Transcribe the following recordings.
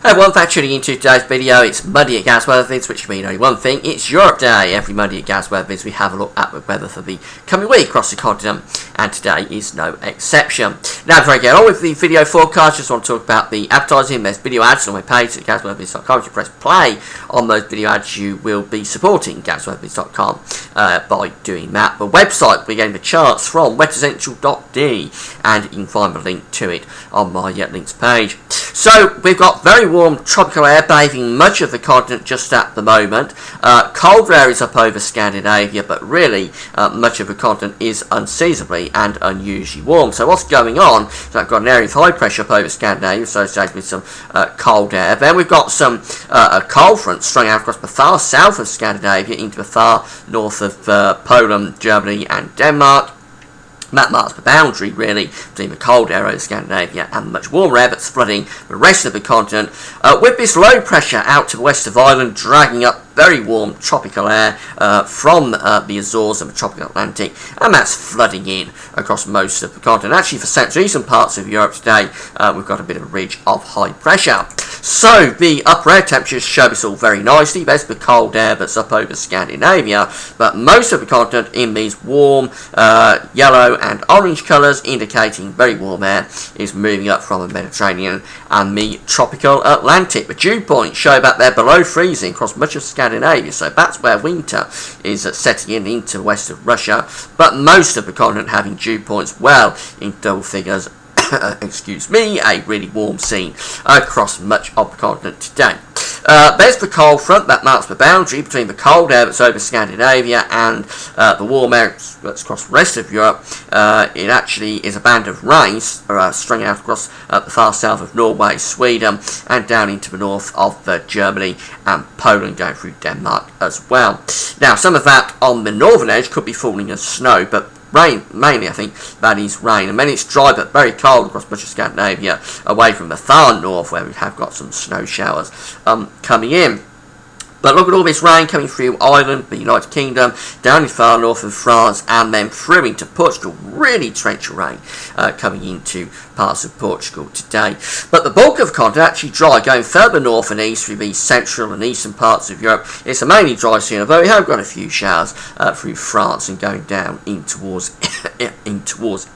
Hey everyone, thanks for tuning into today's video. It's Monday at Gaz Weather Vids, which can mean only one thing. It's Europe Day. Every Monday at Gaz Weather Vids we have a look at the weather for the coming week across the continent, and today is no exception. Now before I get on with the video forecast, just want to talk about the advertising. There's video ads on my page at gazweathervids.com. If you press play on those video ads, you will be supporting gazweathervids.com by doing that. The website, we're getting the charts from weathercentral.de, and you can find the link to it on my links page. So we've got very warm tropical air bathing much of the continent just at the moment. Colder air is up over Scandinavia, but really much of the continent is unseasonably and unusually warm. So what's going on? So I've got an area of high pressure up over Scandinavia associated with some cold air. Then we've got some cold front strung out across the far south of Scandinavia into the far north of Poland, Germany and Denmark. That marks the boundary, really, between the cold air over Scandinavia and much warmer air that's flooding the rest of the continent, with this low pressure out to the west of Ireland dragging up very warm tropical air from the Azores and the tropical Atlantic, and that's flooding in across most of the continent. Actually, for central eastern parts of Europe today, we've got a bit of a ridge of high pressure. So the upper air temperatures show this all very nicely. There's the cold air that's up over Scandinavia, but most of the continent in these warm yellow and orange colours, indicating very warm air is moving up from the Mediterranean and the tropical Atlantic. The dew points show that they're below freezing across much of Scandinavia, so that's where winter is setting in into the west of Russia, but most of the continent having dew points well in double figures. Excuse me, a really warm scene across much of the continent today. There's the cold front that marks the boundary between the cold air that's over Scandinavia and the warm air that's across the rest of Europe. It actually is a band of rain strung out across the far south of Norway, Sweden, and down into the north of Germany and Poland, going through Denmark as well. Now, some of that on the northern edge could be falling as snow, but rain, mainly I think that is rain, and then it's dry but very cold across much of Scandinavia, away from the far north where we have got some snow showers coming in. But look at all this rain coming through Ireland, the United Kingdom, down in far north of France, and then through into Portugal. Really torrential rain coming into parts of Portugal today. But the bulk of the continent actually dry, going further north and east through the central and eastern parts of Europe. It's a mainly dry scene, although we have got a few showers through France and going down in towards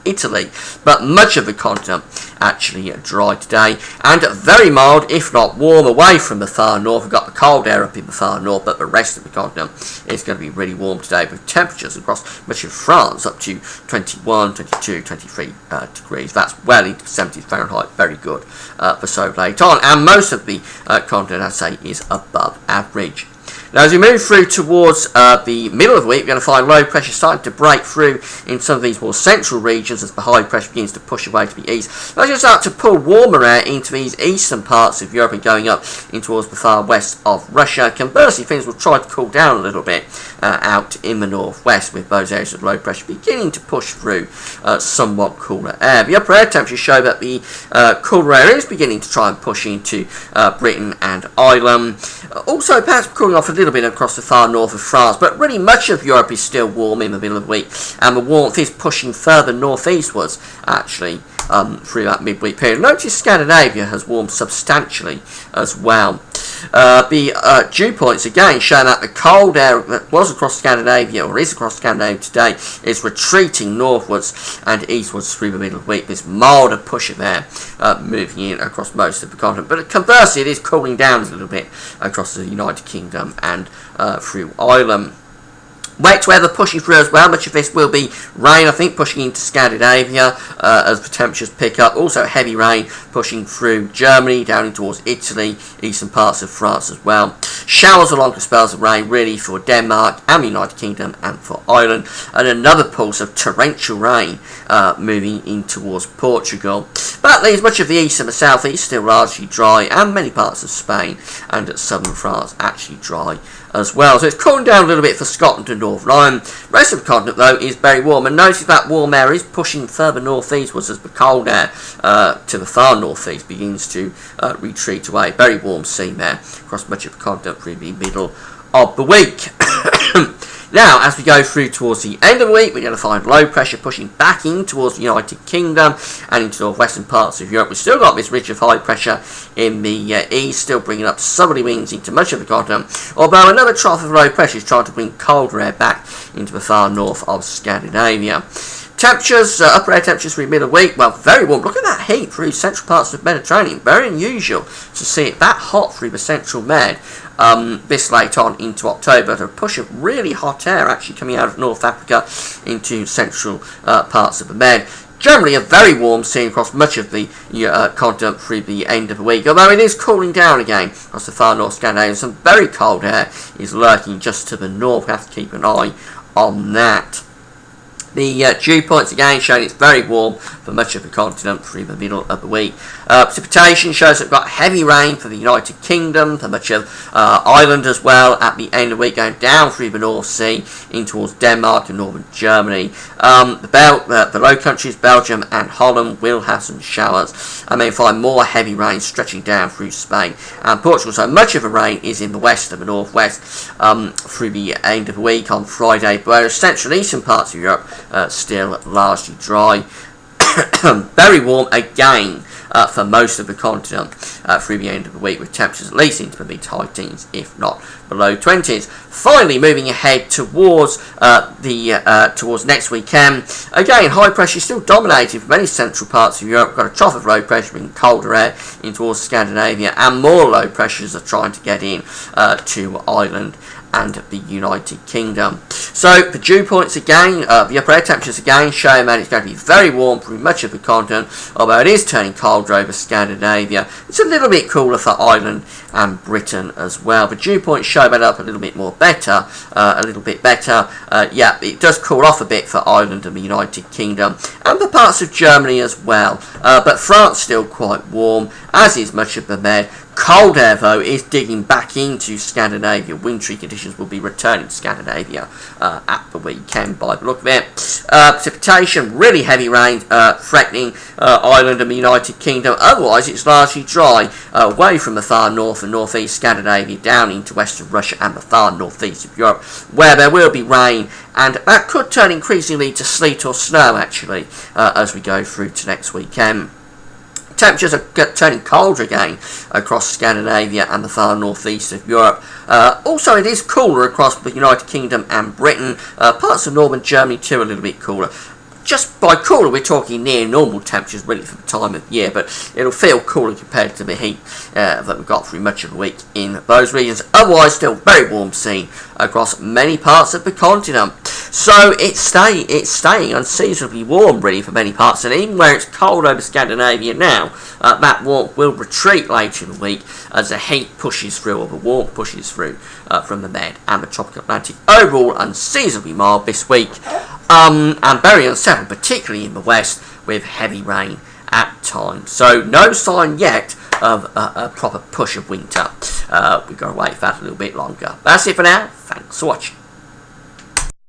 Italy. But much of the continent actually dry today, and very mild, if not warm, away from the far north. We've got the cold air up in the far north, but the rest of the continent is going to be really warm today, with temperatures across much of France up to 21, 22, 23 degrees. That's well into 70 Fahrenheit, very good for so late on, and most of the continent, I'd say, is above average. Now, as we move through towards the middle of the week, we're going to find low pressure starting to break through in some of these more central regions as the high pressure begins to push away to the east. That's going to start to pull warmer air into these eastern parts of Europe and going up in towards the far west of Russia. Conversely, things will try to cool down a little bit out in the northwest, with those areas of low pressure beginning to push through somewhat cooler air. The upper air temperatures show that the cooler air is beginning to try and push into Britain and Ireland. Also, perhaps cooling off a little bit across the far north of France, but really much of Europe is still warm in the middle of the week, and the warmth is pushing further northeastwards actually through that midweek period. Notice Scandinavia has warmed substantially as well. The dew points again showing that the cold air that was across Scandinavia, or is across Scandinavia today, is retreating northwards and eastwards through the middle of the week. This milder push of air moving in across most of the continent, but conversely it is cooling down a little bit across the United Kingdom and through Ireland. Wet weather pushing through as well. Much of this will be rain, I think, pushing into Scandinavia as the temperatures pick up. Also heavy rain pushing through Germany, down in towards Italy, eastern parts of France as well. Showers or longer spells of rain really for Denmark and the United Kingdom and for Ireland. And another pulse of torrential rain moving in towards Portugal. That leaves much of the east and the southeast still largely dry, and many parts of Spain and southern France actually dry as well. So it's cooling down a little bit for Scotland and Northern Ireland. The rest of the continent, though, is very warm, and notice that warm air is pushing further northeastwards as the cold air to the far northeast begins to retreat away. Very warm scene there across much of the continent through the middle of the week. Now, as we go through towards the end of the week, we're going to find low pressure pushing back in towards the United Kingdom and into northwestern parts of Europe. We've still got this ridge of high pressure in the east, still bringing up southerly winds into much of the continent, although another trough of low pressure is trying to bring colder air back into the far north of Scandinavia. Temperatures, upper air temperatures through middle of the week, well, very warm. Look at that heat through central parts of the Mediterranean. Very unusual to see it that hot through the central Med this late on into October. A push of really hot air actually coming out of North Africa into central parts of the Med. Generally a very warm scene across much of the continent through the end of the week, although it is cooling down again across the far north Scandinavia. Some very cold air is lurking just to the north. We have to keep an eye on that. The dew points again showing it's very warm for much of the continent through the middle of the week. Precipitation shows that we've got heavy rain for the United Kingdom, for much of Ireland as well at the end of the week, going down through the North Sea in towards Denmark and northern Germany. The Low Countries, Belgium and Holland will have some showers, and then find more heavy rain stretching down through Spain and Portugal. So much of the rain is in the west and the northwest through the end of the week on Friday, whereas central and eastern parts of Europe still largely dry. Very warm again for most of the continent through the end of the week, with temperatures at least into the mid-high teens, if not below 20s. Finally, moving ahead towards towards next weekend. Again, high pressure is still dominating for many central parts of Europe. We've got a trough of low pressure bringing colder air in towards Scandinavia, and more low pressures are trying to get in to Ireland and the United Kingdom. So the dew points again, the upper air temperatures again showing that it's going to be very warm through much of the continent, although it is turning colder over Scandinavia. It's a little bit cooler for Ireland and Britain as well. The dew points show that up a little bit better. Yeah, it does cool off a bit for Ireland and the United Kingdom, and for parts of Germany as well. But France still quite warm, as is much of the Med. Cold air, though, is digging back into Scandinavia. Wintry conditions will be returning to Scandinavia at the weekend by the look of it. Precipitation, really heavy rain threatening Ireland and the United Kingdom. Otherwise, it's largely dry away from the far north and northeast Scandinavia down into western Russia and the far northeast of Europe, where there will be rain, and that could turn increasingly to sleet or snow, actually, as we go through to next weekend. Temperatures are turning colder again across Scandinavia and the far northeast of Europe. Also, it is cooler across the United Kingdom and Britain. Parts of northern Germany too, a little bit cooler. Just by cooler, we're talking near normal temperatures really for the time of year, but it'll feel cooler compared to the heat that we've got through much of the week in those regions. Otherwise, still very warm scene across many parts of the continent. So it's staying unseasonably warm really for many parts, and even where it's cold over Scandinavia now, that warmth will retreat later in the week as the heat pushes through, or the warmth pushes through from the Med and the tropical Atlantic. Overall, unseasonably mild this week. And very unsettled, particularly in the west, with heavy rain at times. So no sign yet of a proper push of winter. We've got to wait for that a little bit longer. That's it for now. Thanks for watching.